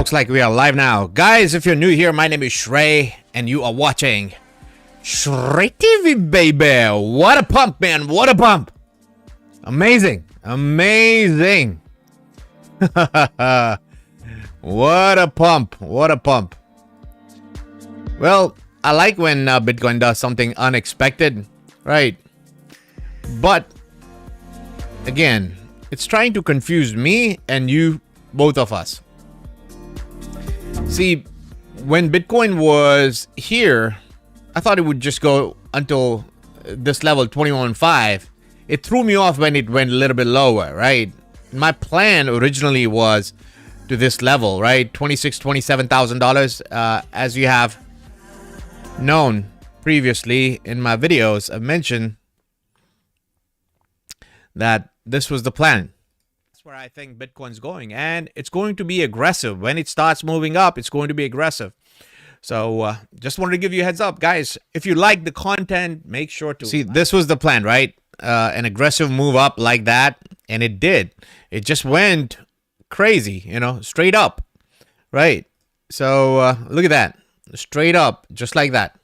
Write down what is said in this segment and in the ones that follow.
Looks like we are live now. Guys, if you're new here, my name is Shrey, and you are watching Shrey TV, baby. What a pump, man. What a pump. Amazing. Amazing. What a pump. What a pump. Well, I like when Bitcoin does something unexpected, right? But, again, it's trying to confuse me and you, both of us. See, when Bitcoin was here, I thought it would just go until this level, 21.5. It threw me off when it went a little bit lower, right? My plan originally was to this level, right? $27,000. As you have known previously in my videos, I've mentioned that this was the plan. That's where I think Bitcoin's going, and it's going to be aggressive. When it starts moving up, it's going to be aggressive. So just wanted to give you a heads up, guys. If you like the content, make sure to see. This was the plan, right? An aggressive move up like that, and it did. It just went crazy, you know, straight up, right? So look at that, straight up, just like that.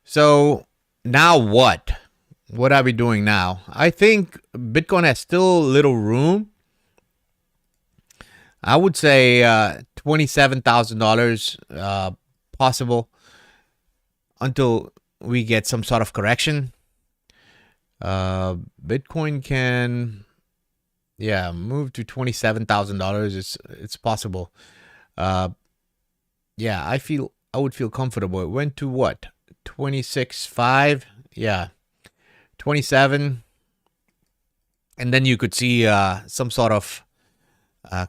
So now what? What are we doing now? I think Bitcoin has still little room. I would say $27,000 possible until we get some sort of correction. Bitcoin can, yeah, move to $27,000. It's possible. Yeah, I would feel comfortable. It went to what? 26.5. Yeah. 27, and then you could see some sort of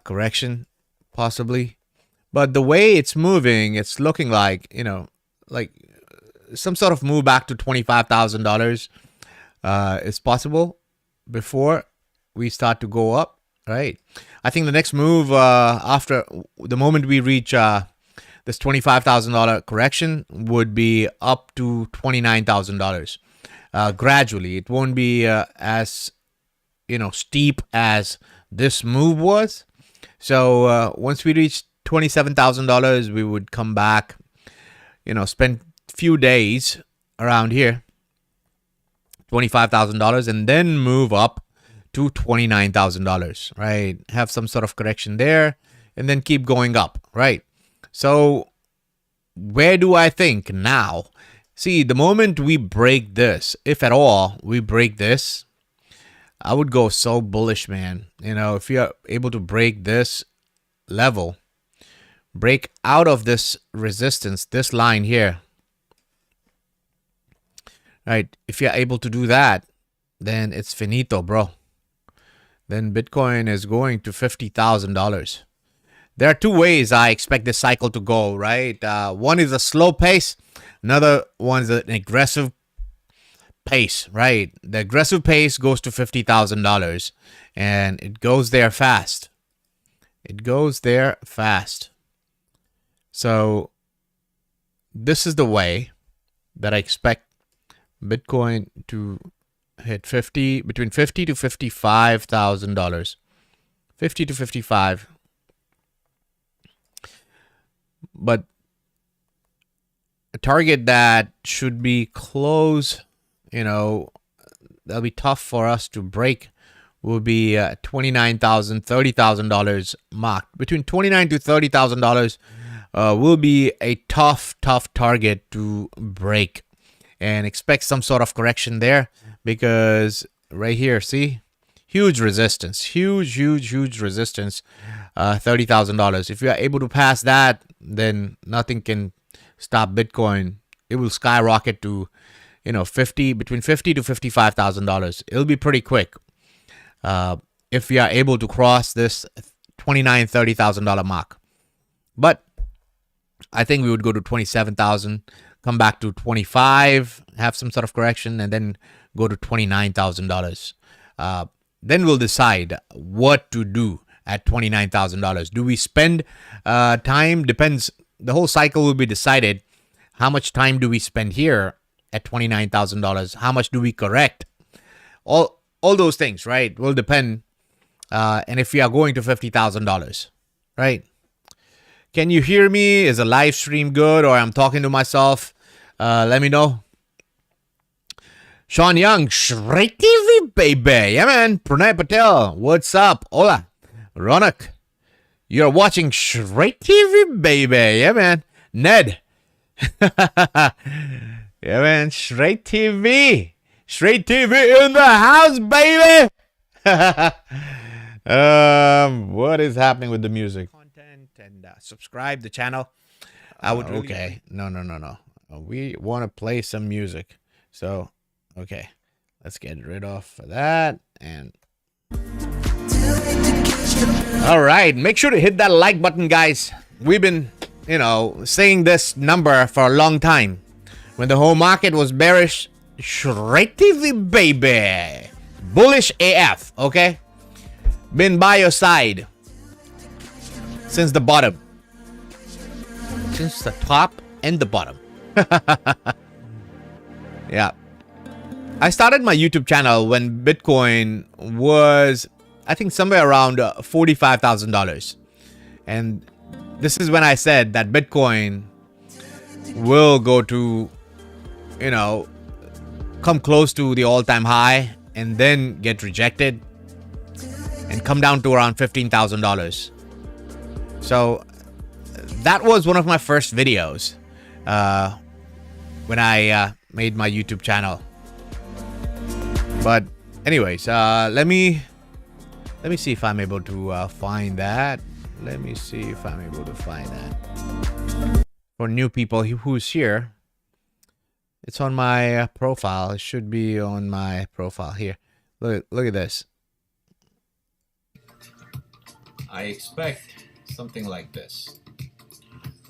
correction possibly, but the way it's moving, it's looking like, you know, like some sort of move back to $25,000 is possible before we start to go up, right? I think the next move after the moment we reach this $25,000 correction would be up to $29,000. Gradually. It won't be as, you know, steep as this move was. So once we reach $27,000, we would come back, you know, spend a few days around here, $25,000, and then move up to $29,000, right? Have some sort of correction there, and then keep going up, right? So where do I think now? See, the moment we break this, if at all we break this, I would go so bullish, man. You know, if you're able to break this level, break out of this resistance, this line here, right? If you're able to do that, then it's finito, bro. Then Bitcoin is going to $50,000. There are two ways I expect this cycle to go, right? One is a slow pace. Another one's an aggressive pace, right? The aggressive pace goes to $50,000, and it goes there fast. It goes there fast. So this is the way that I expect Bitcoin to hit between $50,000 to $55,000. 50 to 55. But a target that should be close, you know, that'll be tough for us to break, will be $29,000, $30,000 mark. Between $29,000 to $30,000 will be a tough target to break, and expect some sort of correction there, because right here, see, huge resistance, huge resistance, $30,000. If you are able to pass that, then nothing can stop Bitcoin. It will skyrocket to, you know, between $50,000 to $55,000. It'll be pretty quick if we are able to cross this $29,000, $30,000 mark. But I think we would go to 27,000, come back to 25, have some sort of correction, and then go to $29,000. Then we'll decide what to do at $29,000. Do we spend time? Depends. The whole cycle will be decided. How much time do we spend here at $29,000? How much do we correct? All those things, right, will depend. And if we are going to $50,000, right? Can you hear me? Is the live stream good, or I'm talking to myself? Let me know. Sean Young, Shrek TV, baby. Yeah, man. Pranay Patel, what's up? Hola. Ronak, you're watching Shrek TV, baby. Yeah, man. Ned. Yeah, man. Shrek TV. Shrek TV in the house, baby. What is happening with the music? Content and subscribe the channel. I would really okay. No. We want to play some music. So, okay. Let's get rid of that and all right, make sure to hit that like button, guys. We've been, saying this number for a long time. When the whole market was bearish, Shrek TV, baby. Bullish AF, okay? Been by your side since the bottom. Since the top and the bottom. Yeah. I started my YouTube channel when Bitcoin was, I think, somewhere around $45,000. And this is when I said that Bitcoin will go to, come close to the all-time high and then get rejected and come down to around $15,000. So that was one of my first videos when I made my YouTube channel. But anyways, let me see if I'm able to find that. Let me see if I'm able to find that. For new people who's here, it's on my profile. It should be on my profile here. Look at this. I expect something like this.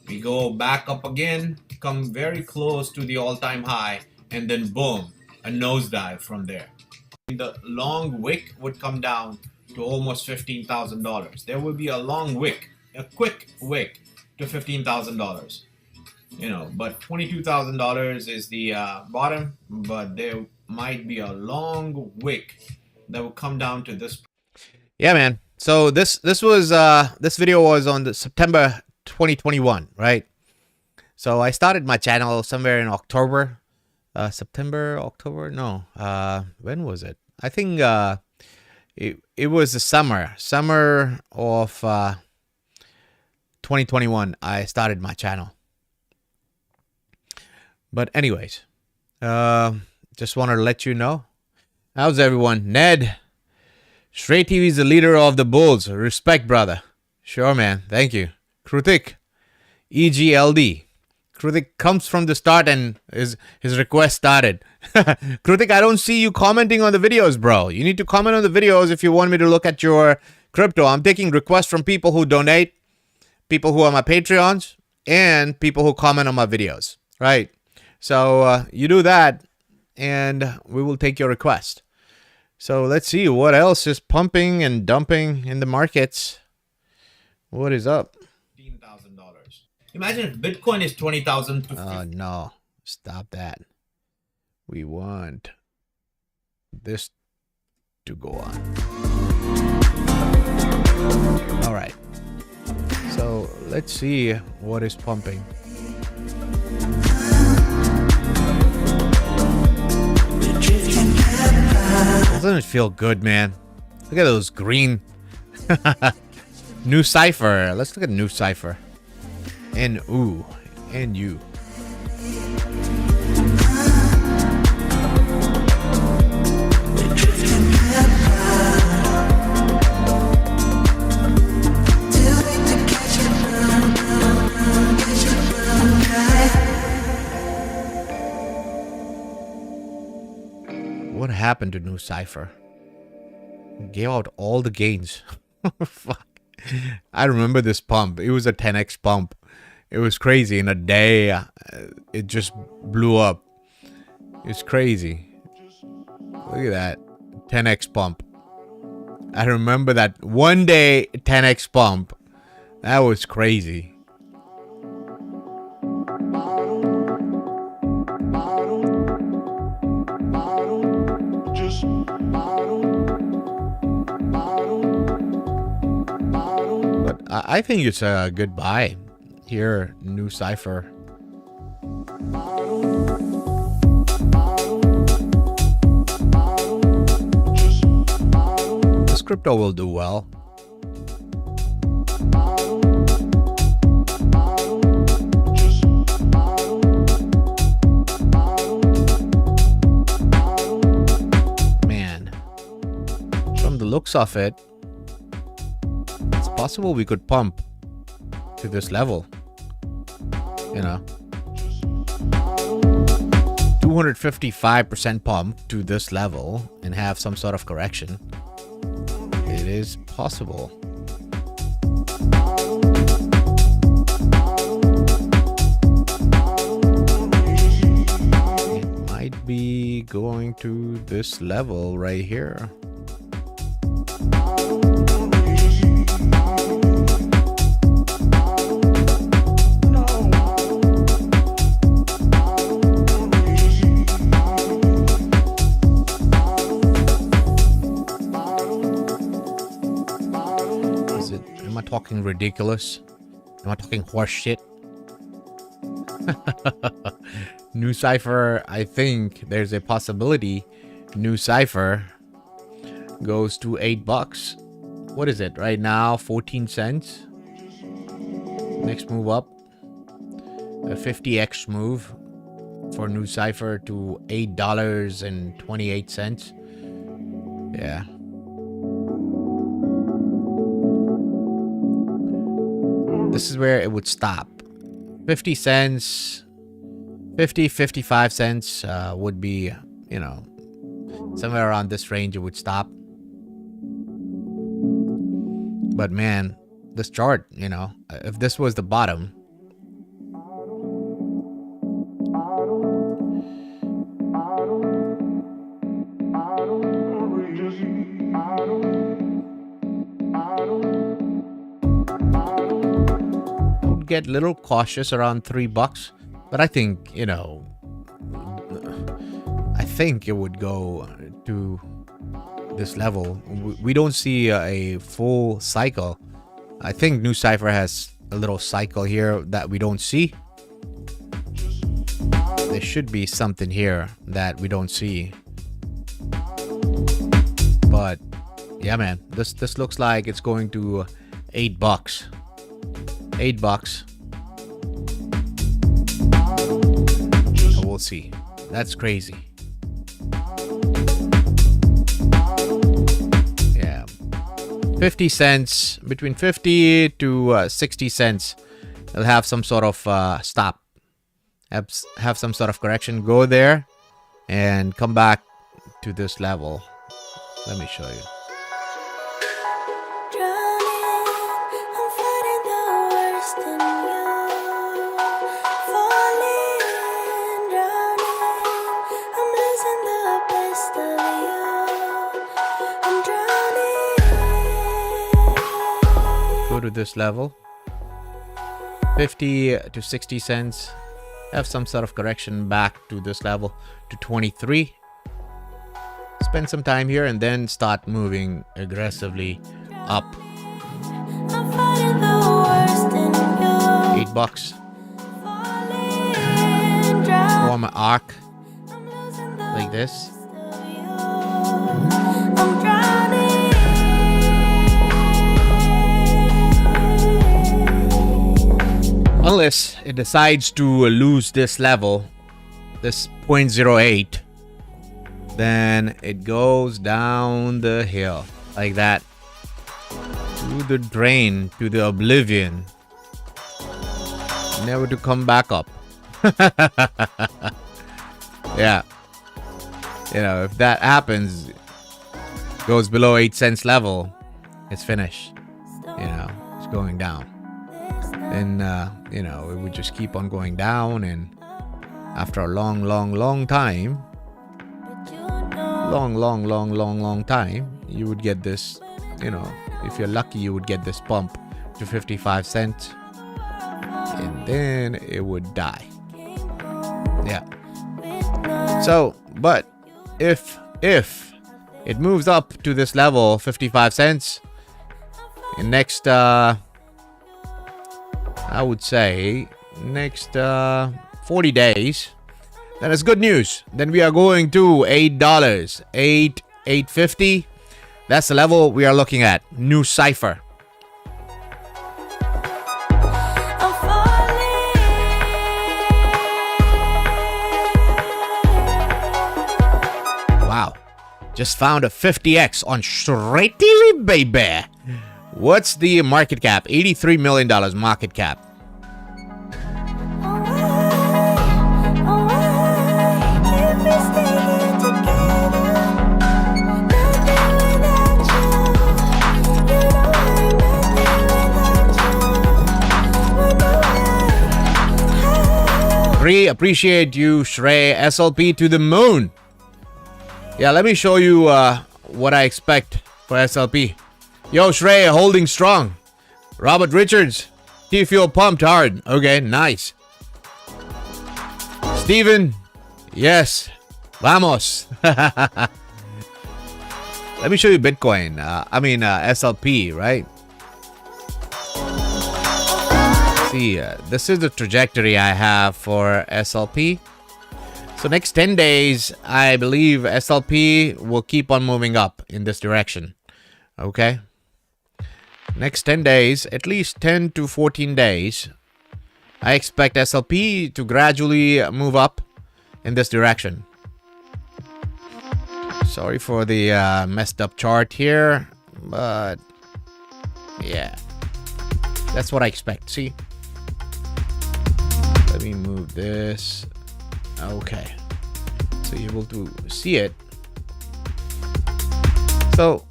We go back up again, come very close to the all-time high, and then boom, a nosedive from there. The long wick would come down to almost $15,000. There will be a long wick, a quick wick to $15,000. But $22,000 is the bottom, but there might be a long wick that will come down to this. Yeah, man. So this video was on the September 2021, right? So I started my channel somewhere in October. September, October? No. When was it? I think it was the summer of 2021. I started my channel. But anyways, just wanted to let you know. How's everyone? Ned, Shrek TV is the leader of the bulls. Respect, brother. Sure, man. Thank you. Krutik, EGLD. Krutik comes from the start and his request started. Krutik, I don't see you commenting on the videos, bro. You need to comment on the videos if you want me to look at your crypto. I'm taking requests from people who donate, people who are my Patreons, and people who comment on my videos, right? So you do that, and we will take your request. So let's see what else is pumping and dumping in the markets. What is up? $15,000. Imagine if Bitcoin is 20,000 to 50. Oh no! Stop that. We want this to go on. All right. So let's see what is pumping. Doesn't it feel good, man? Look at those green. New cipher. Let's look at new cipher. And ooh, and you. What happened to new cipher? Gave out all the gains. Fuck. I remember this pump. It was a 10x pump. It was crazy. In a day, it just blew up. It's crazy. Look at that. 10x pump. I remember that one day 10x pump. That was crazy. But I think it's a good buy. here, new cipher. This crypto will do well. Man, from the looks of it, it's possible we could pump to this level. You know, 255% pump to this level and have some sort of correction. It is possible. It might be going to this level right here. Am I talking ridiculous? Am I talking horse shit? New cipher, I think there's a possibility new cipher goes to $8. What is it right now? 14 cents. Next move up, a 50x move for new cipher to $8.28. Yeah. This is where it would stop. 50 cents, 55 cents would be, you know, somewhere around this range it would stop. But man, this chart, you know, if this was the bottom, get a little cautious around $3, but I think, you know, I think it would go to this level. We don't see a full cycle. I think new cipher has a little cycle here that we don't see. There should be something here that we don't see. But yeah, man, this looks like it's going to $8. $8. We'll see. That's crazy. Yeah. 50 cents, between 50 to 60 cents. It'll have some sort of stop. Have some sort of correction. Go there and come back to this level. Let me show you. Go to this level, 50 to 60 cents, have some sort of correction back to this level to 23. Spend some time here and then start moving aggressively up. $8. Form an arc like this. Unless it decides to lose this level, this 0.08, then it goes down the hill like that to the drain, to the oblivion, never to come back up. Yeah, you know, if that happens, goes below 8 cents level, it's finished. You know, it's going down. And you know, it would just keep on going down, and after a long time, long time, you would get this, you know, if you're lucky, you would get this pump to 55 cents, and then it would die. Yeah. So, but if it moves up to this level, 55 cents, in next I would say next 40 days, then it's good news. Then we are going to $8, $8.50. That's the level we are looking at. New cipher. Wow. Just found a 50x on Shreddy, baby. What's the market cap? $83 million market cap. Appreciate you, Shrey. SLP to the moon. Yeah, let me show you what I expect for SLP. Yo, Shrey, holding strong. Robert Richards, T-Fuel pumped hard. Okay, nice. Steven, yes. Vamos. Let me show you Bitcoin. SLP, right? See, this is the trajectory I have for SLP. So next 10 days, I believe SLP will keep on moving up in this direction. Okay. Next 10 days, at least 10 to 14 days, I expect SLP to gradually move up in this direction. Sorry for the messed up chart here, but yeah, that's what I expect. See? Let me move this. Okay. So you're able to see it. So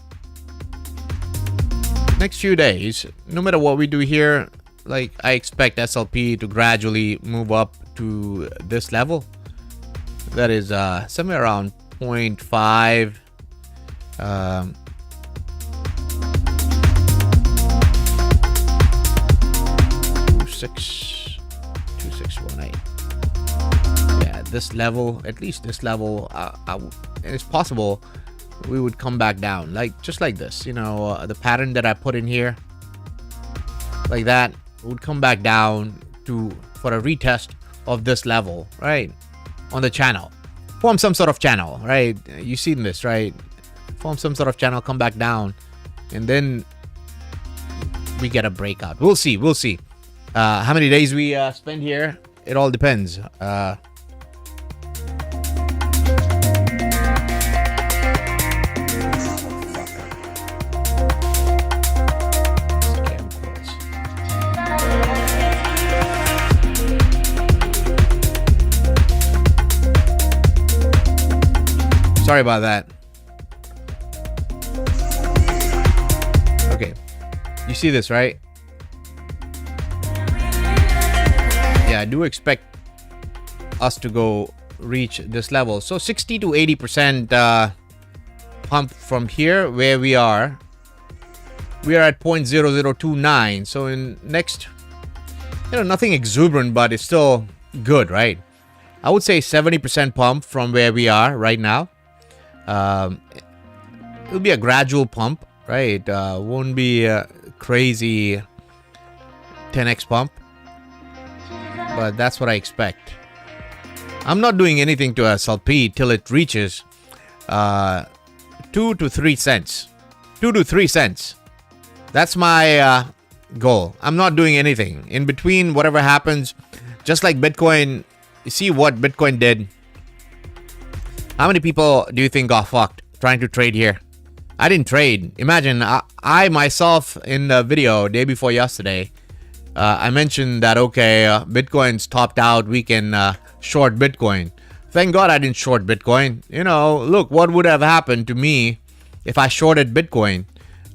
next few days, no matter what we do here, like I expect SLP to gradually move up to this level. That is somewhere around 0.5 2618. Yeah, this level, at least this level, it's possible we would come back down, like just like this, the pattern that I put in here, like that, would come back down for a retest of this level, right, on the channel, form some sort of channel, right? You seen this, right? Form some sort of channel, come back down, and then we get a breakout. We'll see. How many days we spend here, it all depends. Sorry about that. Okay. You see this, right? Yeah, I do expect us to go reach this level. So 60 to 80% pump from here where we are. We are at 0.0029. So in next, nothing exuberant, but it's still good, right? I would say 70% pump from where we are right now. It'll be a gradual pump, right? Won't be a crazy 10x pump, but that's what I expect. I'm not doing anything to SLP till it reaches 2 to 3 cents. 2 to 3 cents. That's my goal. I'm not doing anything in between. Whatever happens, just like Bitcoin. You see what Bitcoin did. How many people do you think got fucked trying to trade here? I didn't trade. Imagine, I myself in the video day before yesterday, I mentioned that, okay, Bitcoin's topped out. We can short Bitcoin. Thank God I didn't short Bitcoin. Look what would have happened to me if I shorted Bitcoin.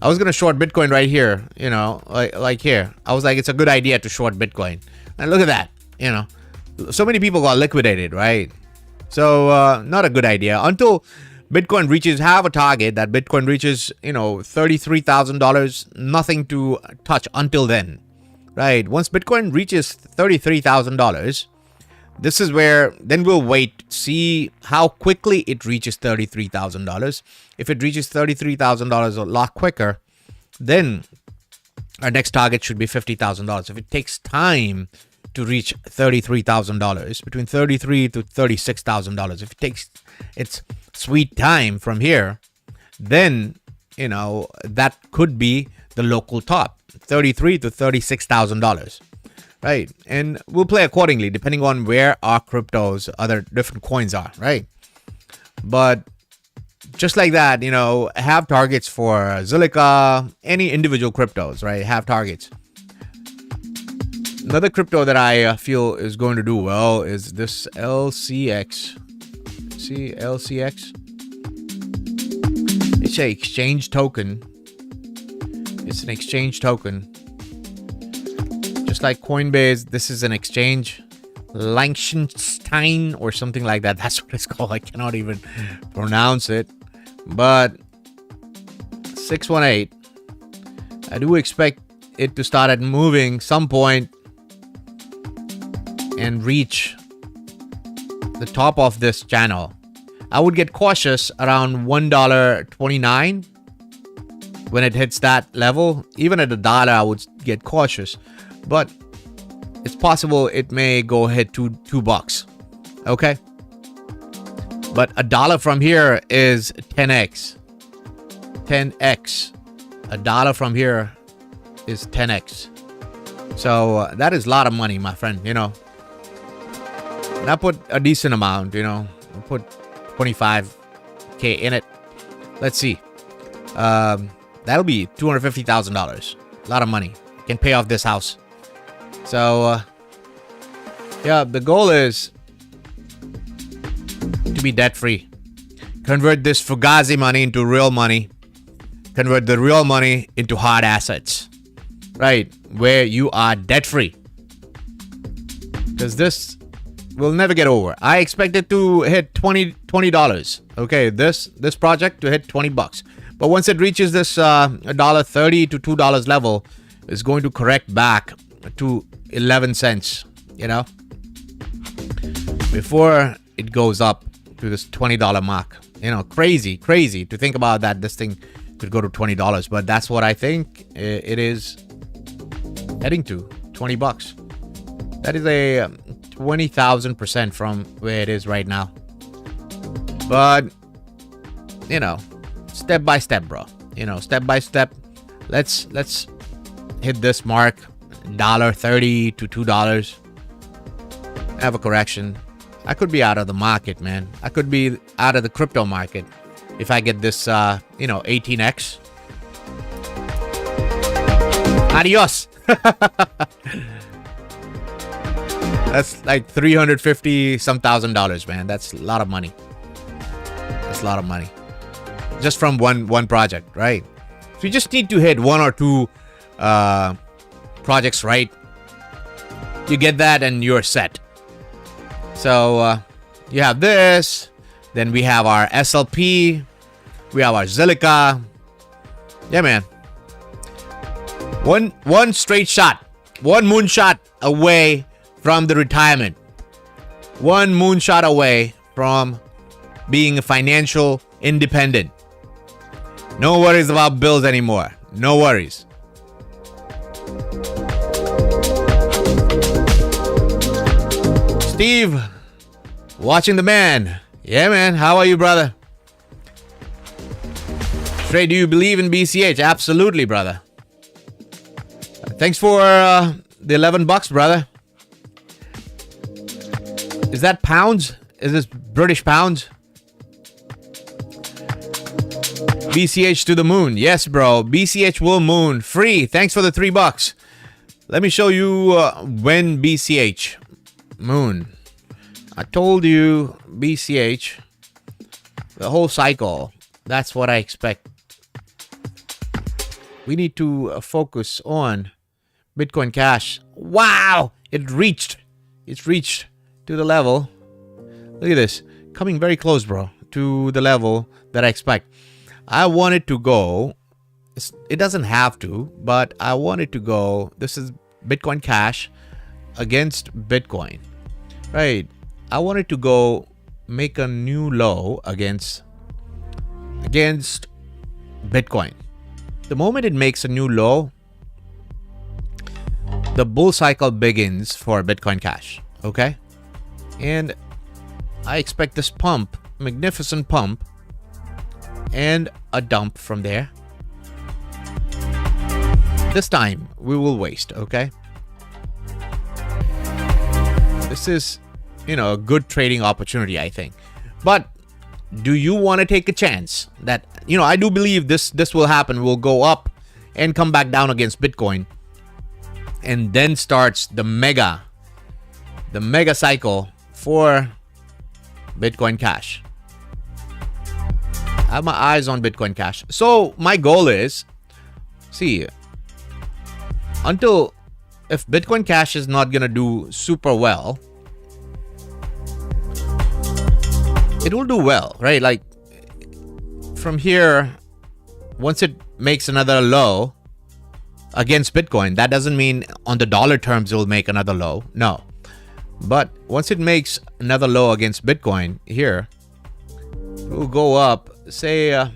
I was going to short Bitcoin right here, like here. I was like, it's a good idea to short Bitcoin. And look at that, So many people got liquidated, right? So not a good idea until Bitcoin have a target that Bitcoin reaches, $33,000, nothing to touch until then, right? Once Bitcoin reaches $33,000, this is where then we'll wait, see how quickly it reaches $33,000. If it reaches $33,000 a lot quicker, then Our next target should be $50,000. If it takes time to reach $33,000, between $33,000 to $36,000, if it takes its sweet time from here, then that could be the local top, $33,000 to $36,000, right? And we'll play accordingly depending on where our cryptos, other different coins are, right? But just like that, have targets for Zilliqa, any individual cryptos, right? Have targets. Another crypto that I feel is going to do well is this LCX. See, LCX? It's an exchange token. It's an exchange token. Just like Coinbase, this is an exchange. Liechtenstein or something like that. That's what it's called. I cannot even pronounce it. But 618, I do expect it to start at moving some point and reach the top of this channel. I would get cautious around $1.29 when it hits that level. Even at $1, I would get cautious, but it's possible it may go hit $2. Okay. But $1 from here is 10x. 10x. $1 from here is 10x. So that is a lot of money, my friend. And I put a decent amount. I put 25K in it. Let's see. That'll be $250,000. A lot of money. Can pay off this house. So yeah, the goal is to be debt free. Convert this Fugazi money into real money. Convert the real money into hard assets. Right? Where you are debt free. Because this will never get over. I expect it to hit $20. Okay, this project to hit $20. But once it reaches this $1.30 to $2 level, it's going to correct back to 11 cents, before it goes up to this $20 mark. Crazy to think about that. This thing could go to $20, but that's what I think it is heading to, $20. That is a 20,000% from where it is right now. But step by step, bro. Step by step. Let's hit this mark, $1.30 to $2. Have a correction. I could be out of the market, man. I could be out of the crypto market if I get this 18x. Adios. That's like $350 some $1,000, man. That's a lot of money. That's a lot of money. Just from one project, right? So you just need to hit one or two projects right. You get that and you're set. So you have this. Then we have our SLP. We have our Zilliqa. Yeah, man. One straight shot. One moonshot away from the retirement. One moonshot away from being financial independent. No worries about bills anymore. No worries. Steve, watching the man. Yeah, man. How are you, brother? Trey, do you believe in BCH? Absolutely, brother. Thanks for the $11, brother. Is that pounds? Is this British pounds? BCH to the moon. Yes, bro. BCH will moon. Free. Thanks for the $3. Let me show you when BCH moon. I told you BCH. The whole cycle. That's what I expect. We need to focus on Bitcoin Cash. Wow! It's reached to the level. Look at this. Coming very close, bro, to the level that I expect. I want it to go. It doesn't have to, but I want it to go. This is Bitcoin Cash against Bitcoin. Right. I want it to go make a new low against Bitcoin. The moment it makes a new low, the bull cycle begins for Bitcoin Cash. Okay, and I expect this pump, magnificent pump, and a dump from there. This time we will waste. Okay, this is, a good trading opportunity, I think. But do you want to take a chance that, I do believe this will happen, will go up and come back down against Bitcoin, and then starts the mega cycle for Bitcoin Cash. I have my eyes on Bitcoin Cash. So my goal is, if Bitcoin Cash is not gonna do super well, it will do well, right? Like from here, once it makes another low against Bitcoin, that doesn't mean on the dollar terms it will make another low. No. But once it makes another low against Bitcoin here, it will go up, say,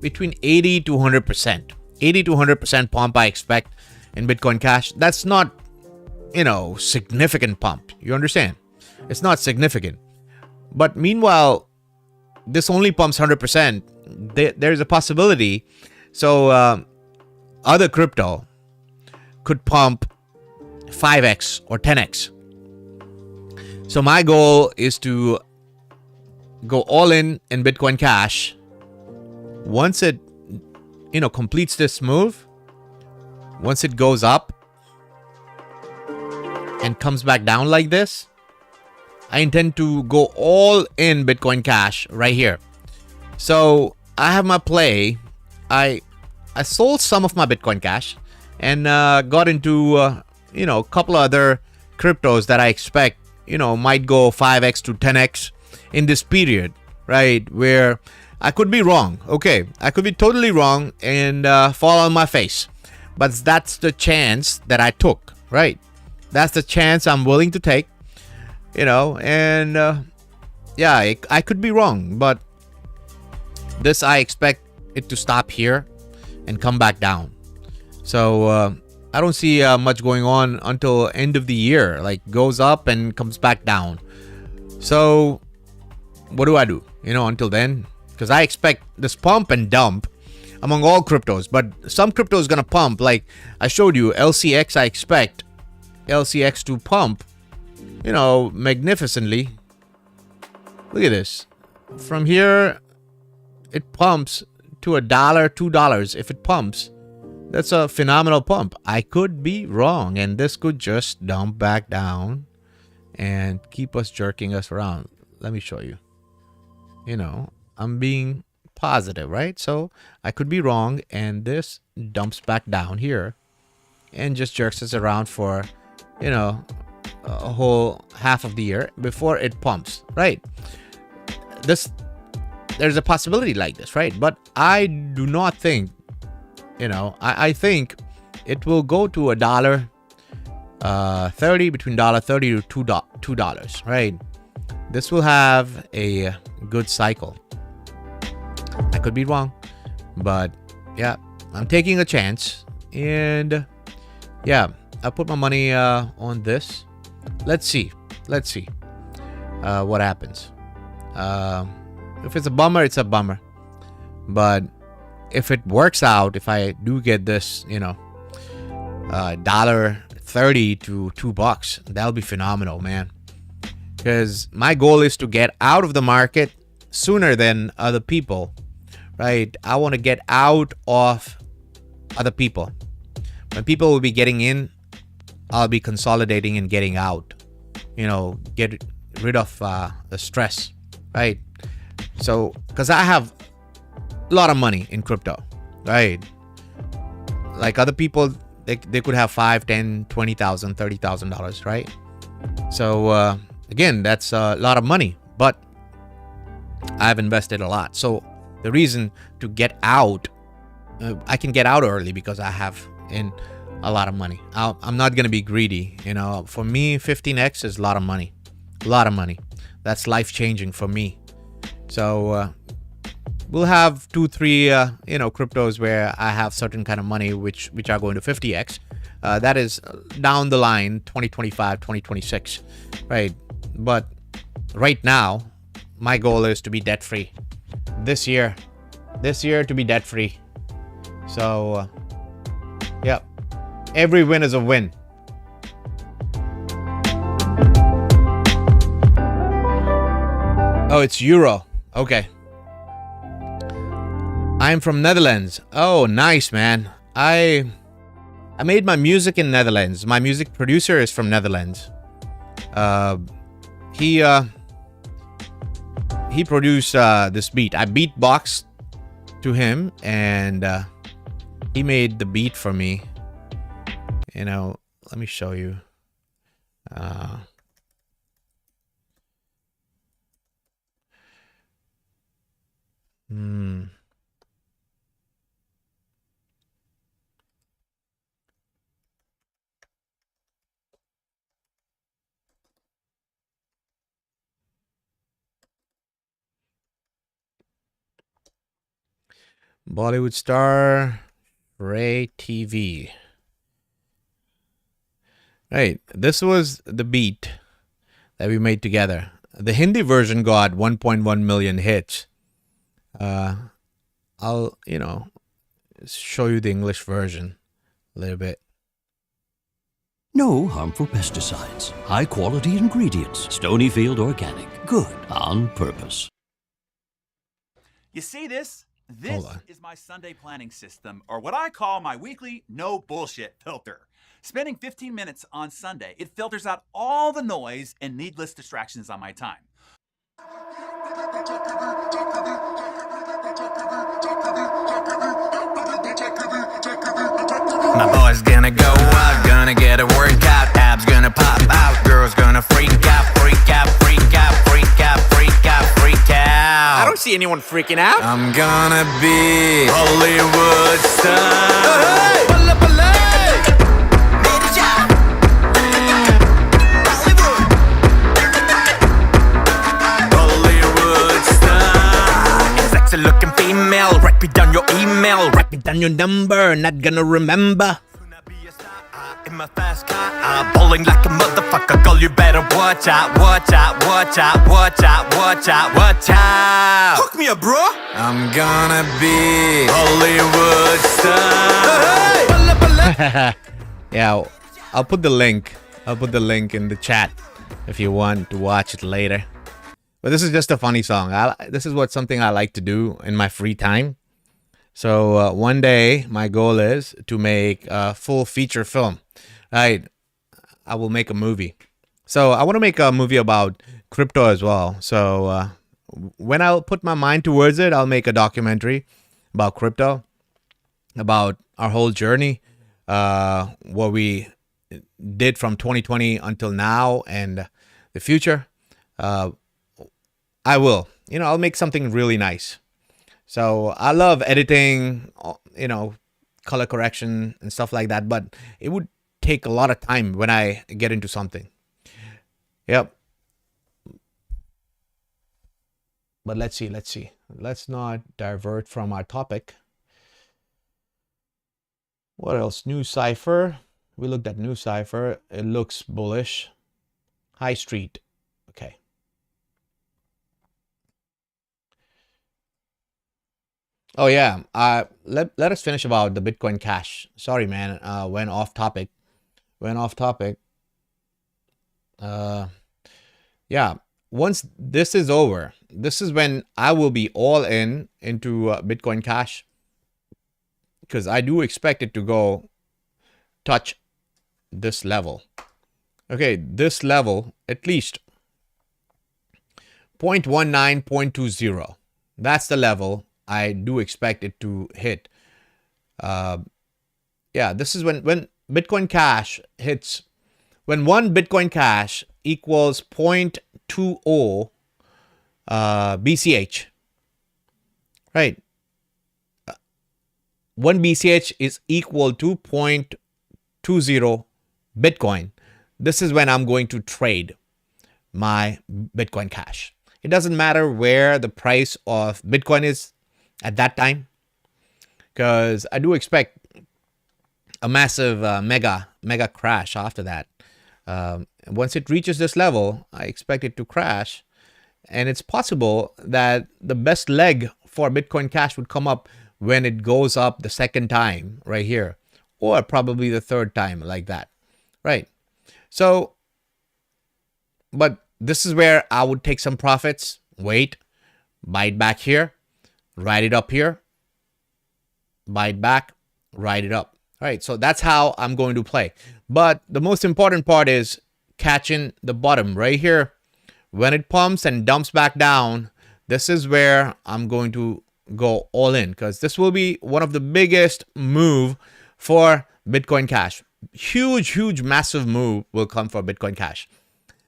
between 80 to 100%. 80 to 100% pump I expect in Bitcoin Cash. That's not, significant pump. You understand? It's not significant. But meanwhile, this only pumps 100%. There's a possibility. So other crypto could pump 5x or 10x. So my goal is to go all in Bitcoin Cash. Once it, completes this move, once it goes up and comes back down like this, I intend to go all in Bitcoin Cash right here. So I have my play. I sold some of my Bitcoin Cash and got into a couple of other cryptos that I expect might go 5x to 10x in this period, right? Where I could be wrong. Okay, I could be totally wrong and fall on my face, but that's the chance that I took, right? That's the chance I'm willing to take. And I could be wrong, but this, I expect it to stop here and come back down. So I don't see much going on until end of the year, like goes up and comes back down. So what do I do, until then? Because I expect this pump and dump among all cryptos, but some crypto is going to pump. Like I showed you, LCX, I expect LCX to pump magnificently. Look at this. From here, it pumps to $1, $2. If it pumps, that's a phenomenal pump. I could be wrong, and this could just dump back down and keep us jerking us around. Let me show you. I'm being positive, right? So I could be wrong, and this dumps back down here and just jerks us around for, a whole half of the year before it pumps, right? There's a possibility like this, right? But I do not think, I think it will go to $1.30, between $1.30 to $2, right? This will have a good cycle. I could be wrong, but yeah, I'm taking a chance, and yeah, I put my money on this. Let's see what happens. If it's a bummer, it's a bummer. But if it works out, if I do get this, $1.30 to $2, that'll be phenomenal, man. Because my goal is to get out of the market sooner than other people, right? I want to get out of other people. When people will be getting in, I'll be consolidating and getting out. Get rid of the stress, right? So, because I have a lot of money in crypto, right? Like other people, they could have $5,000, $10,000, $20,000, $30,000, right? So, again, that's a lot of money, but I've invested a lot. So the reason to get out, I can get out early because I have in a lot of money. I'm not going to be greedy. For me, 15x is a lot of money. A lot of money. That's life changing for me. So we'll have 2-3 cryptos where I have certain kind of money which are going to 50x. That is down the line, 2025, 2026, right? But right now, my goal is to be debt free this year. This year to be debt free. So, yeah, every win is a win. Oh, it's euro. Okay. I'm from Netherlands. Oh, nice, man. I made my music in Netherlands. My music producer is from Netherlands. He produced this beat. I beatboxed to him, and he made the beat for me. You know, let me show you. Bollywood star Ray TV. Right, this was the beat that we made together. The Hindi version got 1.1 million hits. I'll, show you the English version a little bit. No harmful pesticides. High quality ingredients. Stonyfield Organic. Good on purpose. You see this? This is my Sunday planning system, or what I call my weekly no bullshit filter. Spending 15 minutes on Sunday, it filters out all the noise and needless distractions on my time. My boy's gonna go out, gonna get a workout, abs gonna pop out, girls gonna freak out, freak out, freak out, freak out, freak out, freak out. I don't see anyone freaking out. I'm gonna be Hollywood star. Hey! Hollywood star. Sexy looking female, write me down your email, write me down your number, not gonna remember. In my fast car, I'm bowling like a motherfucker. Girl, you better watch out, watch out, watch out, watch out, watch out, watch out. Hook me up, bro. I'm gonna be Hollywood star. Yeah, I'll put the link. I'll put the link in the chat if you want to watch it later. But this is just a funny song. This is something I like to do in my free time. So one day, my goal is to make a full feature film. Right, I will make a movie. So I want to make a movie about crypto as well. So when I'll put my mind towards it, I'll make a documentary about crypto, about our whole journey, what we did from 2020 until now, and the future. I will. I'll make something really nice. So I love editing, color correction and stuff like that, but it would take a lot of time when I get into something. Yep. But let's see. Let's not divert from our topic. What else? New Cipher. We looked at New Cipher. It looks bullish. High Street. Okay. Oh yeah. Let us finish about the Bitcoin Cash. Sorry, man. Went off topic. Yeah. Once this is over, this is when I will be all into Bitcoin Cash, because I do expect it to go touch this level. Okay, this level at least 0.19, 0.20. That's the level I do expect it to hit. Yeah, this is when Bitcoin Cash hits, when one Bitcoin Cash equals 0.20 BCH, right? 1 BCH is equal to 0.20 Bitcoin. This is when I'm going to trade my Bitcoin Cash. It doesn't matter where the price of Bitcoin is at that time, because I do expect a massive mega crash after that. Once it reaches this level, I expect it to crash. And it's possible that the best leg for Bitcoin Cash would come up when it goes up the second time right here, or probably the third time like that, right? So, but this is where I would take some profits, wait, buy it back here, ride it up here, buy it back, ride it up. All right, so that's how I'm going to play. But the most important part is catching the bottom right here. When it pumps and dumps back down, this is where I'm going to go all in, because this will be one of the biggest move for Bitcoin Cash. Huge, massive move will come for Bitcoin Cash.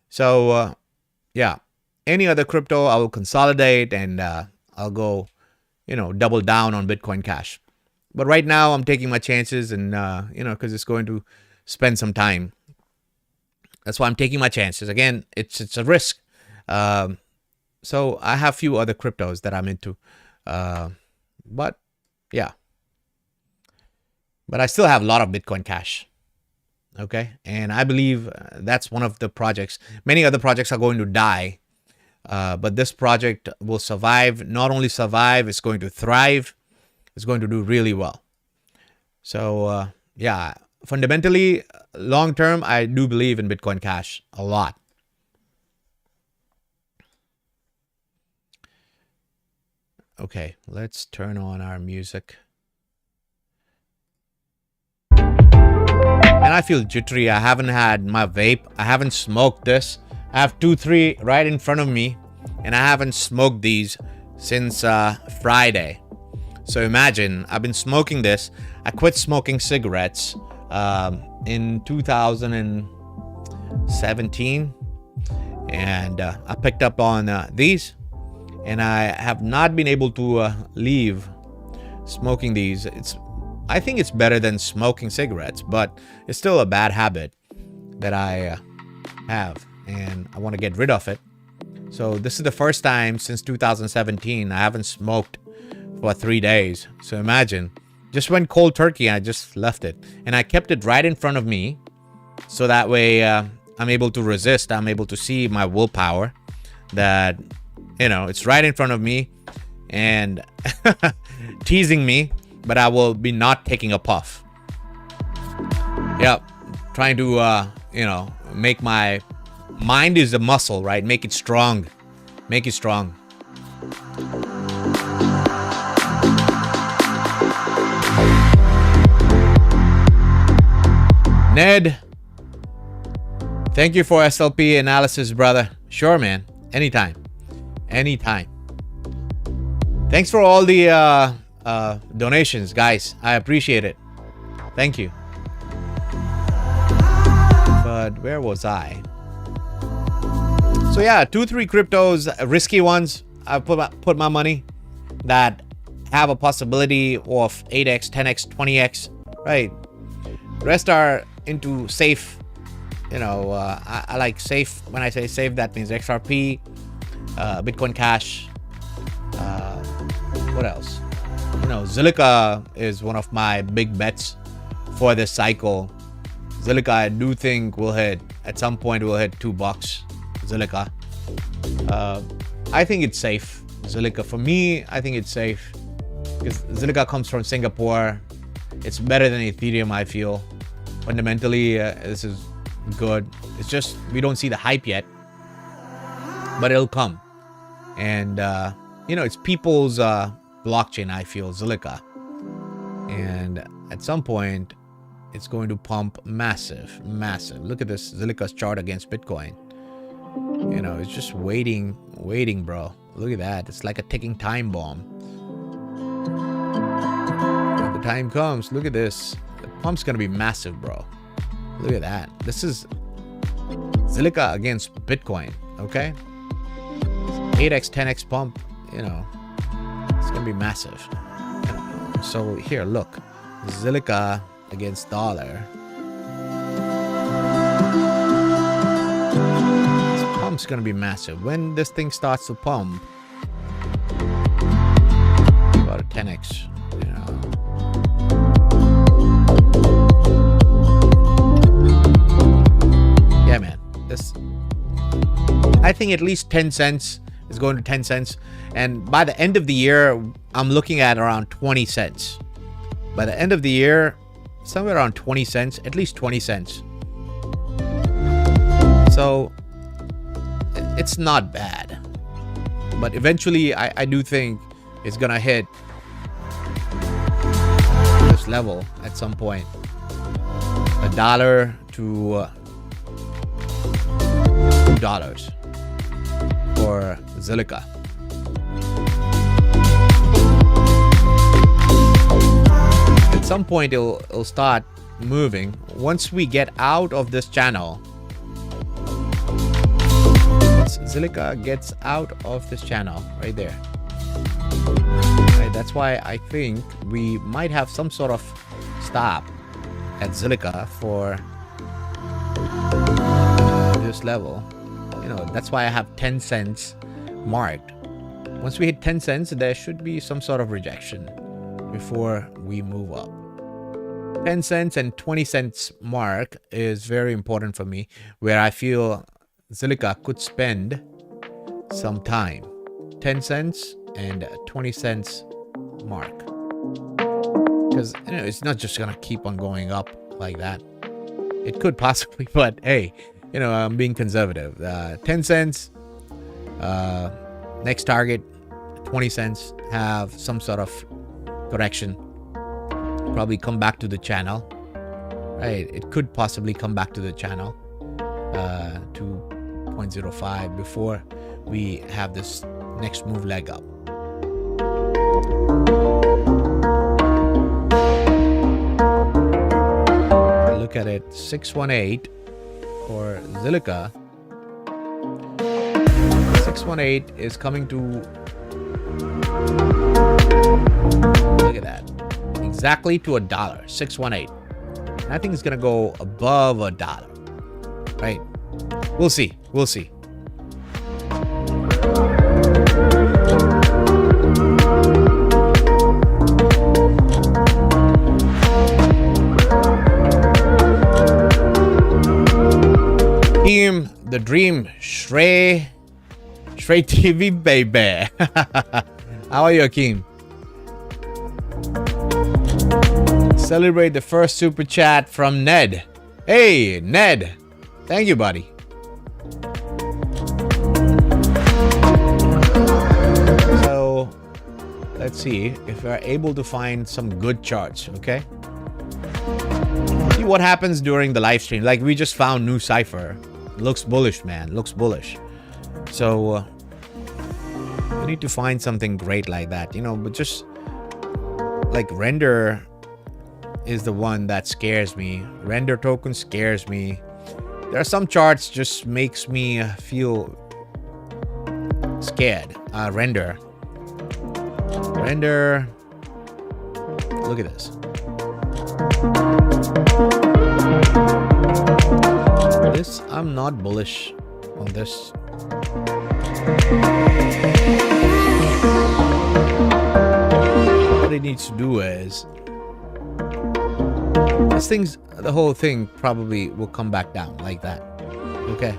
So, yeah, any other crypto, I will consolidate and I'll go, double down on Bitcoin Cash. But right now, I'm taking my chances and, because it's going to spend some time. That's why I'm taking my chances. Again, it's a risk. So I have a few other cryptos that I'm into. But, yeah. But I still have a lot of Bitcoin Cash. Okay? And I believe that's one of the projects. Many other projects are going to die. But this project will survive. Not only survive, it's going to thrive. It's going to do really well. So, yeah, fundamentally, long term, I do believe in Bitcoin Cash a lot. Okay, let's turn on our music. And I feel jittery. I haven't had my vape. I haven't smoked this. I have 2, 3 right in front of me. And I haven't smoked these since Friday. So imagine, I've been smoking this. I quit smoking cigarettes in 2017. And I picked up on these. And I have not been able to leave smoking these. I think it's better than smoking cigarettes, but it's still a bad habit that I have. And I want to get rid of it. So this is the first time since 2017 I haven't smoked for 3 days. So imagine, just went cold turkey. I just left it. And I kept it right in front of me. So that way I'm able to resist. I'm able to see my willpower that, it's right in front of me and teasing me, but I will be not taking a puff. Yep. Trying to, make my mind is a muscle, right? Make it strong. Make it strong. Ned, thank you for SLP analysis, brother. Sure, man. Anytime. Thanks for all the donations, guys. I appreciate it. Thank you. But where was I? So yeah, 2, 3 cryptos, risky ones. I put my money that have a possibility of 8x, 10x, 20x, right? Rest are into safe. I like safe. When I say safe, that means XRP, Bitcoin Cash. What else? Zilliqa is one of my big bets for this cycle. Zilliqa, I do think will hit at some point. Will hit $2. Zilliqa. I think it's safe. Zilliqa, for me, I think it's safe because Zilliqa comes from Singapore. It's better than Ethereum, I feel. Fundamentally, this is good. It's just we don't see the hype yet, but it'll come. And it's people's blockchain, I feel, Zilliqa. And at some point, it's going to pump massive. Look at this Zilliqa's chart against Bitcoin. It's just waiting, bro. Look at that. It's like a ticking time bomb. When the time comes, look at this. The pump's going to be massive, bro. Look at that. This is Zilliqa against Bitcoin, okay? 8x, 10x pump, it's going to be massive. So here, look. Zilliqa against dollar. This pump's going to be massive. When this thing starts to pump, about a 10x, think at least 10 cents is going to 10 cents. And by the end of the year, I'm looking at around 20 cents. By the end of the year, somewhere around 20 cents, at least 20 cents. So it's not bad. But eventually, I do think it's going to hit this level at some point. $1 to $2 for Zilliqa. At some point it'll start moving. Once we get out of this channel, once Zilliqa gets out of this channel right there, right, that's why I think we might have some sort of stop at Zilliqa for this level. You know, that's why I have 10 cents marked. Once we hit 10 cents, there should be some sort of rejection before we move up. 10 cents and 20 cents mark is very important for me, where I feel Zilliqa could spend some time. 10 cents and 20 cents mark. Because, you know, it's not just gonna keep on going up like that. It could possibly, but hey, you know, I'm being conservative. 10 cents, next target, 20 cents, have some sort of correction. Probably come back to the channel. Right, it could possibly come back to the channel to 0.05 before we have this next move leg up. Look at it, 618 for Zilliqa. 618 is coming to, look at that, exactly to $1. 618. I think it's gonna go above $1. Right? We'll see. We'll see. Team, the dream, Shrey TV, baby. How are you, Akeem? Celebrate the first super chat from Ned. Hey, Ned. Thank you, buddy. So, let's see if we're able to find some good charts, okay? See what happens during the live stream. Like, we just found new cipher. Looks bullish, man. Looks bullish. So, we need to find something great like that, you know, but just like render is the one that scares me. Render token scares me. There are some charts just makes me feel scared. Render. Look at this. This, I'm not bullish on this. What it needs to do is, the whole thing probably will come back down like that. Okay.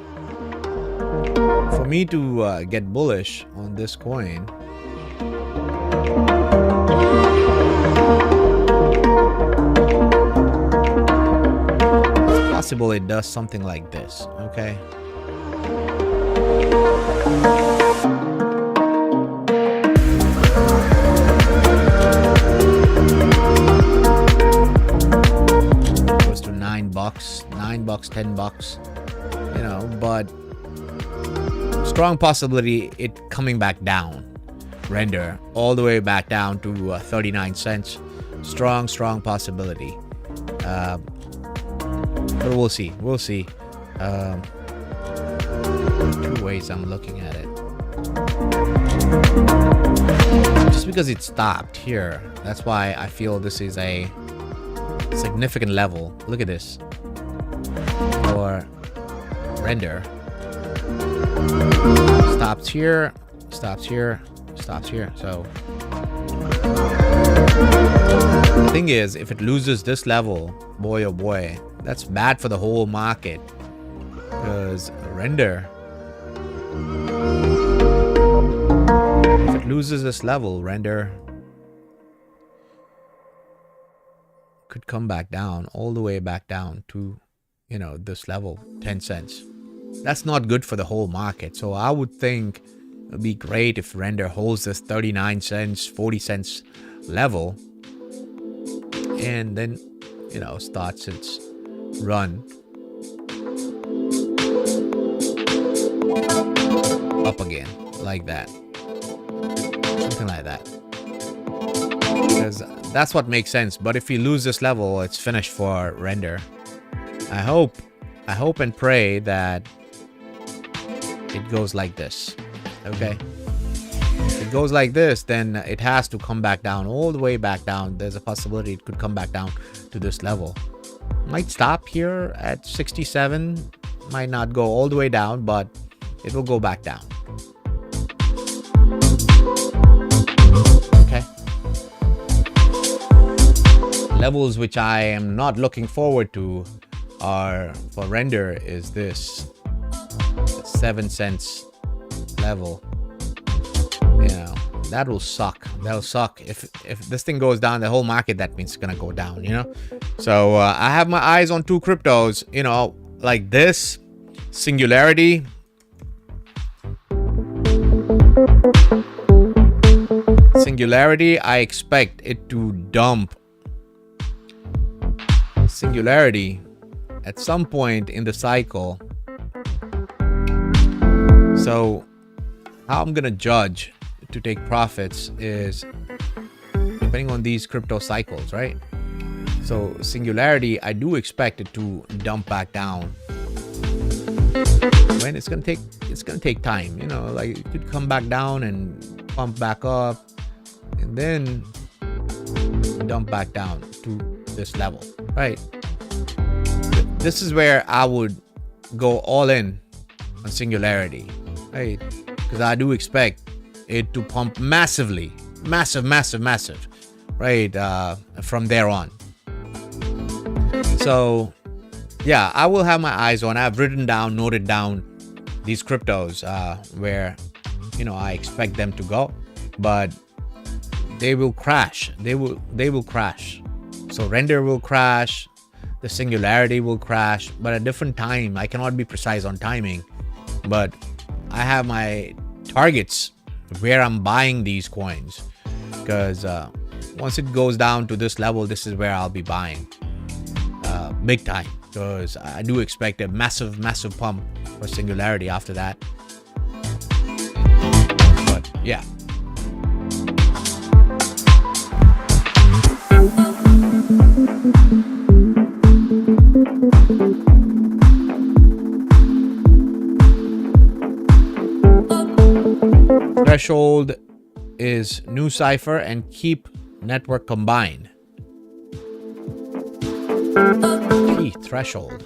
For me to get bullish on this coin, it's possible it does something like this. Okay. $9, $10, you know, but strong possibility it coming back down. Render all the way back down to 39 cents. Strong possibility. But we'll see. We'll see. Two ways I'm looking at it. Just because it stopped here, that's why I feel this is a significant level. Look at this. Or render stops here, stops here, stops here. So the thing is, if it loses this level, boy oh boy, that's bad for the whole market, because render it loses this level, render could come back down, all the way back down to, you know, this level, 10 cents. That's not good for the whole market. So I would think it'd be great if render holds this 39 cents, 40 cents level, and then, you know, starts its run up again, like that. Something like that. Because that's what makes sense. But if you lose this level, it's finished for render. I hope and pray that it goes like this. Okay. If it goes like this, then it has to come back down, all the way back down. There's a possibility it could come back down to this level. Might stop here at 67. Might not go all the way down, but it will go back down. Okay. Levels which I am not looking forward to are for render is this 7 cents level. You know, that will suck. That'll suck. If this thing goes down, the whole market, that means it's gonna go down, you know. So I have my eyes on two cryptos, you know, like this Singularity. Singularity, I expect it to dump. Singularity at some point in the cycle. So how I'm gonna judge to take profits is depending on these crypto cycles, right? So Singularity, I do expect it to dump back down. When it's gonna take time, you know, like it could come back down and pump back up and then dump back down to this level, right? This is where I would go all in on Singularity, right? Because I do expect it to pump massively, massive, right? From there on. So yeah, I will have my eyes on. I've noted down these cryptos where, you know, I expect them to go, but they will crash. They will crash. So render will crash, the Singularity will crash, but at a different time. I cannot be precise on timing, but I have my targets where I'm buying these coins, because once it goes down to this level, this is where I'll be buying big time, because I do expect a massive pump for Singularity after that. But yeah. Threshold is new cipher and keep network combined. Key threshold.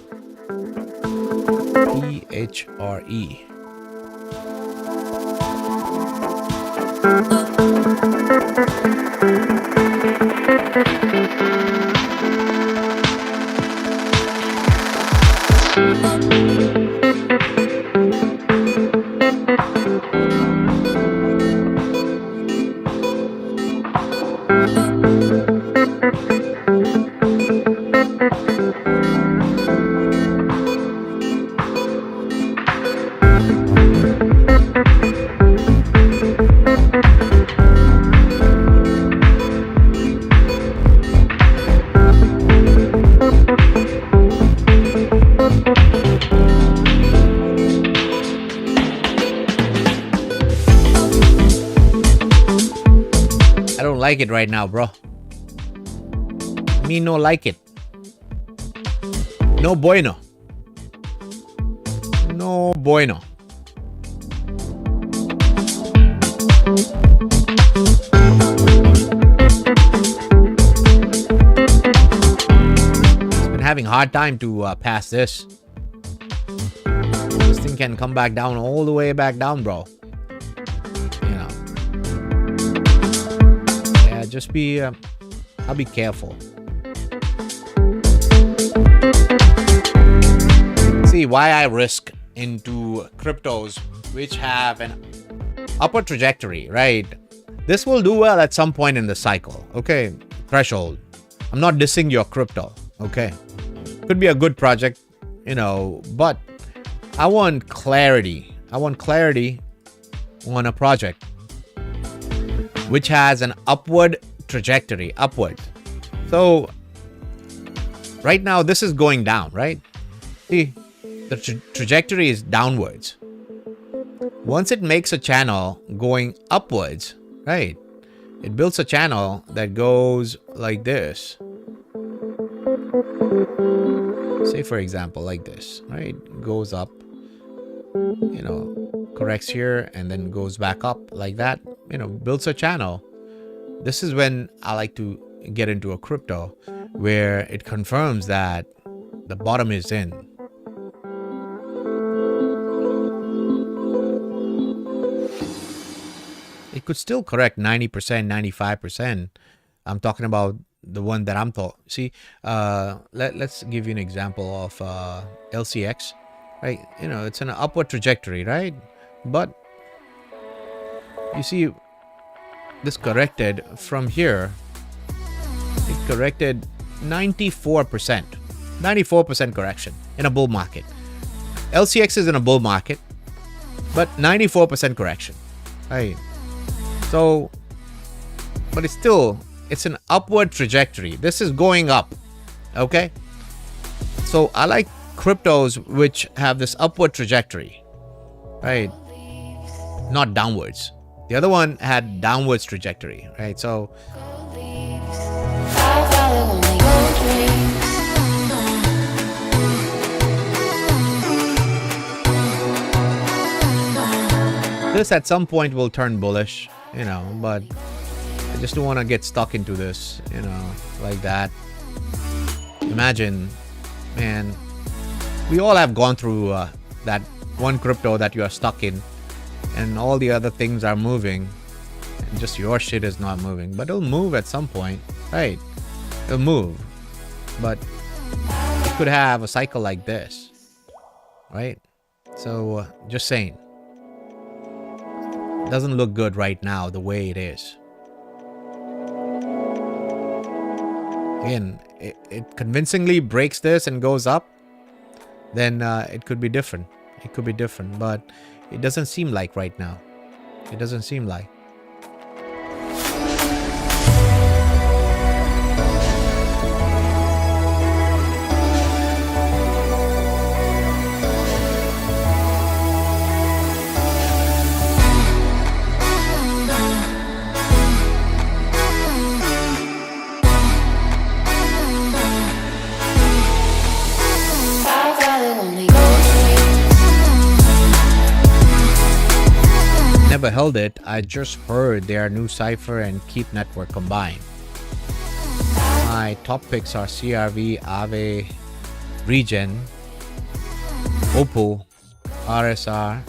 THRE. Like it right now, bro. Me no like it. No bueno. No bueno. It's been having a hard time to pass this. This thing can come back down, all the way back down, bro. Just be, I'll be careful. See why I risk into cryptos which have an upward trajectory, right? This will do well at some point in the cycle. Okay, threshold. I'm not dissing your crypto. Okay, could be a good project, but I want clarity. I want clarity on a project which has an upward trajectory, upward. So right now this is going down, right? See, the trajectory is downwards. Once it makes a channel going upwards, right? It builds a channel that goes like this. Say for example, like this, right? Goes up, corrects here and then goes back up like that, builds a channel. This is when I like to get into a crypto where it confirms that the bottom is in. It could still correct 90%, 95%. I'm talking about the one that I'm thought. See, let's give you an example of LCX, right? It's an upward trajectory, right? But you see, this corrected from here. It corrected 94%. 94% correction in a bull market. LCX is in a bull market, but 94% correction, right? So, but it's an upward trajectory. This is going up, okay? So I like cryptos which have this upward trajectory, right? Not downwards. The other one had downwards trajectory, right? So this at some point will turn bullish, but I just don't want to get stuck into this, like that. Imagine, man, we all have gone through that one crypto that you are stuck in and all the other things are moving and just your shit is not moving, but it'll move at some point, right? It'll move, but it could have a cycle like this, right? So just saying, it doesn't look good right now the way it is. Again, it convincingly breaks this and goes up, then it could be different. It could be different, but it doesn't seem like right now. It doesn't seem like. Never held it. I just heard their new cipher and Keep network combined. My top picks are CRV, Aave, Regen, Opal, RSR,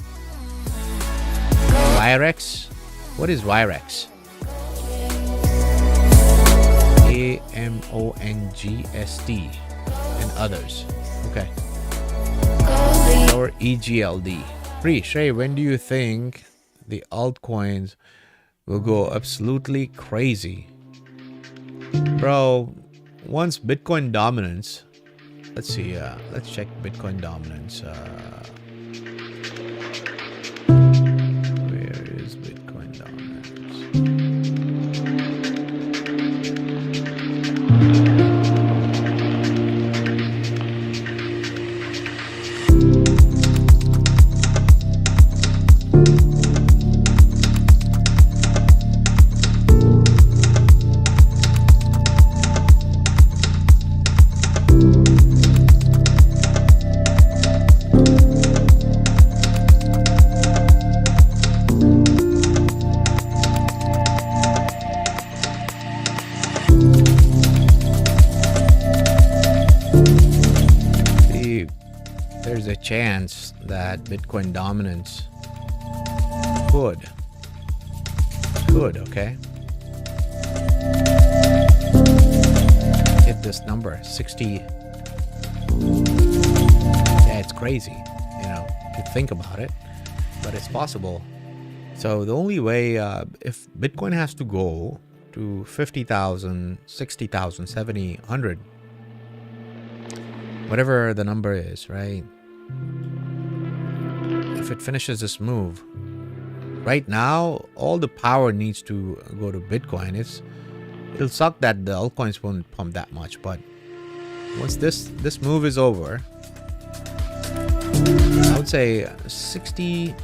Wirex. What is Wirex? AMONGST and others. Okay. Or EGLD. Shay, when do you think the altcoins will go absolutely crazy? Bro, once Bitcoin dominance, let's see, let's check Bitcoin dominance. Where is Bitcoin dominance? There's a chance that Bitcoin dominance could, okay, hit this number 60. Yeah, it's crazy, to think about it, but it's possible. So the only way, if Bitcoin has to go to 50,000, 60,000, 70, 100, whatever the number is, right? If it finishes this move, right now, all the power needs to go to Bitcoin. It'll suck that the altcoins won't pump that much, but once this move is over, I would say 60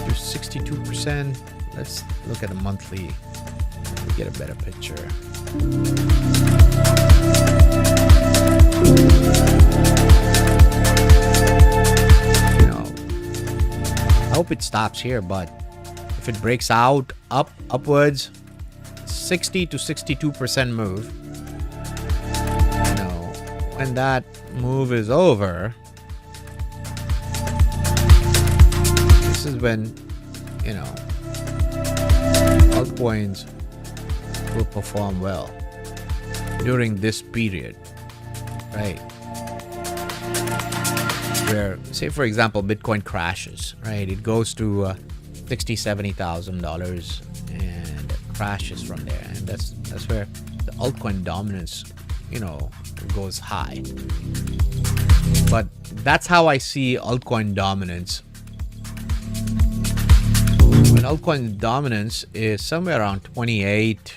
to 62%. Let's look at a monthly to get a better picture. I hope it stops here, but if it breaks out upwards, 60 to 62% move. When that move is over, this is when altcoins will perform well during this period, right? Where, say for example, Bitcoin crashes, right? It goes to $60,000-$70,000 and crashes from there, and that's where the altcoin dominance, goes high. But that's how I see altcoin dominance. When altcoin dominance is somewhere around 28,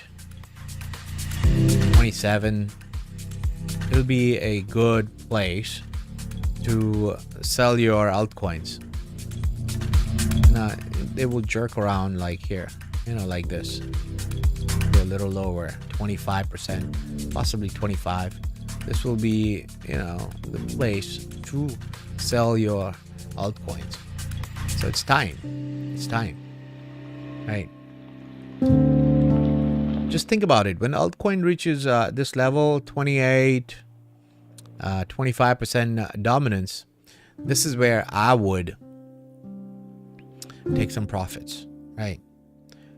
27, it'll be a good place to sell your altcoins. Now, they will jerk around like here, like this. Go a little lower, 25%, possibly 25. This will be, the place to sell your altcoins. So it's time. It's time. Right? Just think about it. When altcoin reaches this level, 28, 25% dominance, this is where I would take some profits, right?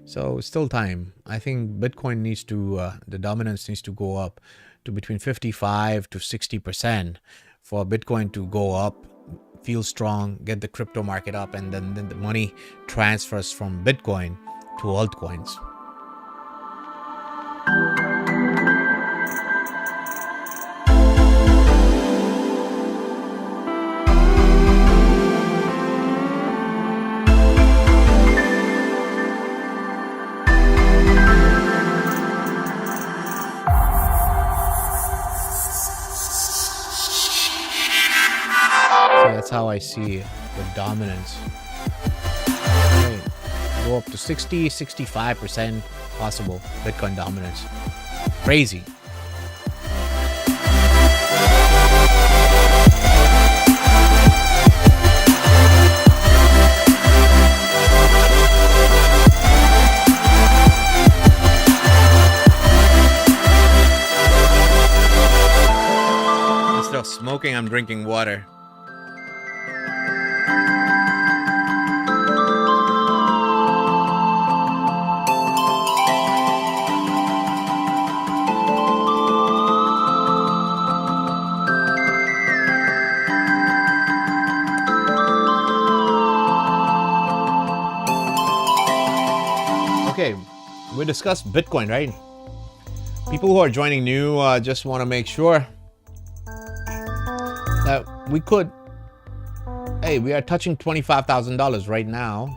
So it's still time. I think Bitcoin needs to, the dominance needs to go up to between 55 to 60% for Bitcoin to go up, feel strong, get the crypto market up, and then the money transfers from Bitcoin to altcoins. That's how I see the dominance. Right. Go up to 60, 65% possible Bitcoin dominance. Crazy. Instead of smoking, I'm drinking water. Okay, we discussed Bitcoin, right? People who are joining new just want to make sure that we could. Hey, we are touching $25,000 right now,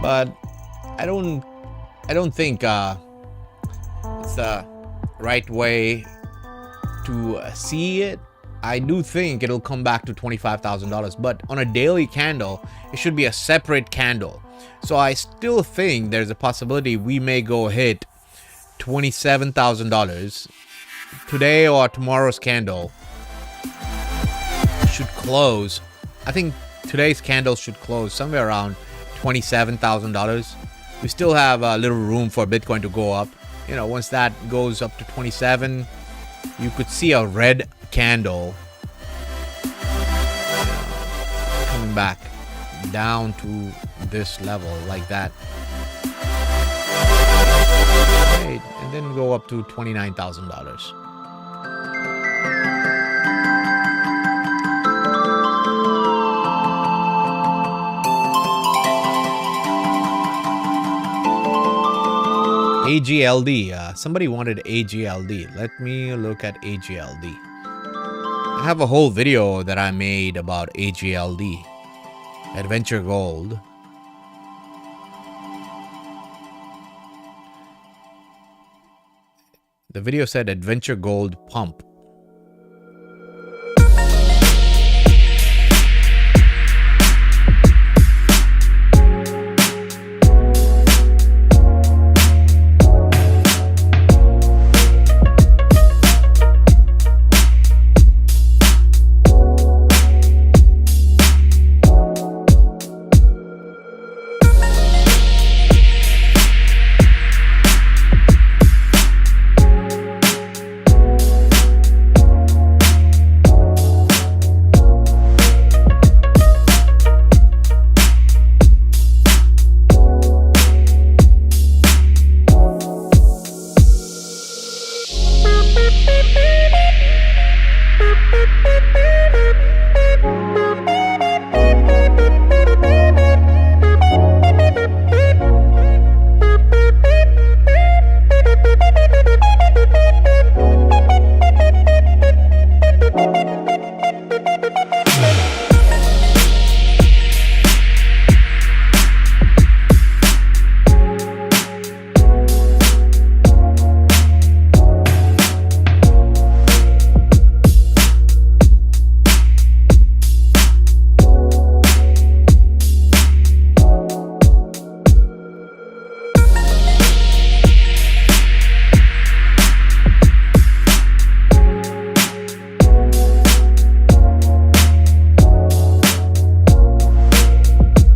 but I don't think it's the right way to see it. I do think it'll come back to $25,000, but on a daily candle, it should be a separate candle. So I still think there's a possibility we may go hit $27,000 today, or tomorrow's candle should close. I think today's candle should close somewhere around $27,000. We still have a little room for Bitcoin to go up. Once that goes up to 27, you could see a red candle coming back down to this level like that. Right, and then go up to $29,000. AGLD. Somebody wanted AGLD. Let me look at AGLD. I have a whole video that I made about AGLD. Adventure Gold. The video said Adventure Gold Pump.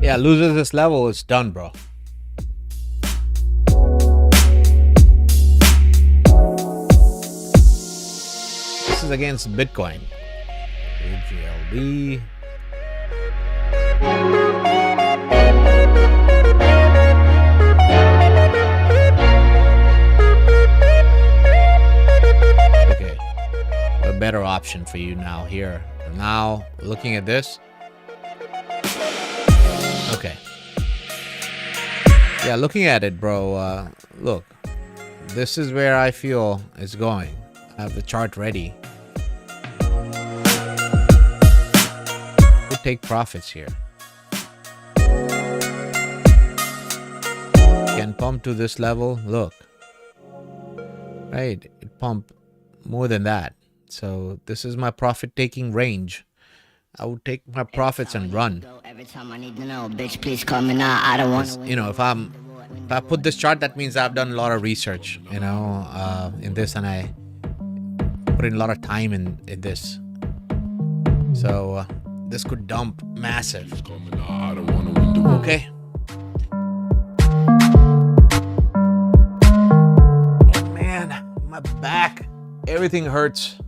Yeah, loses this level, it's done, bro. This is against Bitcoin. AGLD. Okay, a better option for you now here. Now, looking at this. Okay. Yeah, looking at it, bro. Look, this is where I feel it's going. I have the chart ready. We'll take profits here. Can pump to this level. Look. Right? It pumped more than that. So this is my profit taking range. I would take my profits and run. Every time I need to know, bitch, please call me now. I don't want to. You know, if I put this chart, that means I've done a lot of research, you know, in this, and I put in a lot of time in this. So this could dump massive. Okay. Oh, man, my back, everything hurts.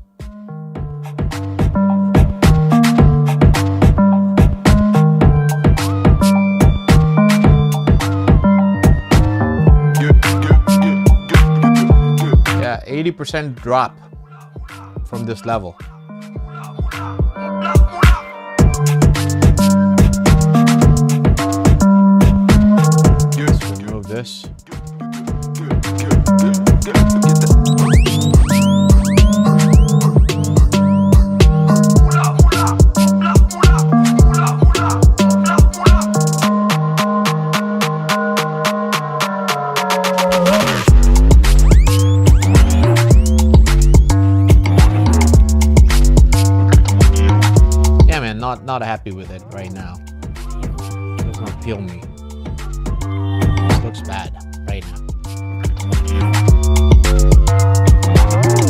Yeah, 80% drop from this level. Let's remove this. Not happy with it right now. It does not feel me. This looks bad right now.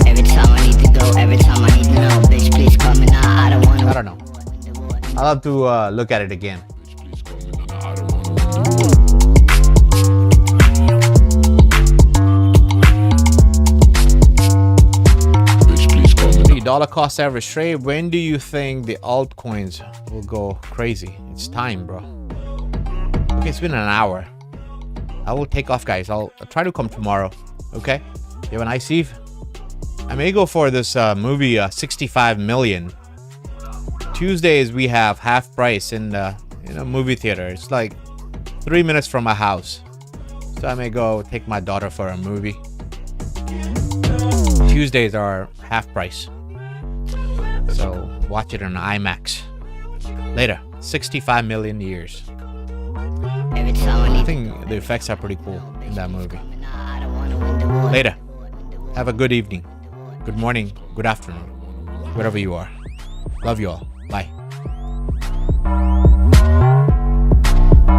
Every time I need to go, every time I need to know, bitch, please call me now. I don't want to. I don't know. I'll have to look at it again. Dollar cost average trade. When do you think the altcoins will go crazy? It's time, bro. Okay, it's been an hour. I will take off, guys. I'll try to come tomorrow. Okay, you have a nice eve. I may go for this movie 65 million. Tuesdays we have half price in a movie theater. It's like 3 minutes from my house. So I may go take my daughter for a movie. Tuesdays are half price. So watch it on IMAX. Later. 65 million years. I think the effects are pretty cool in that movie. Later. Have a good evening. Good morning. Good afternoon. Wherever you are. Love you all. Bye.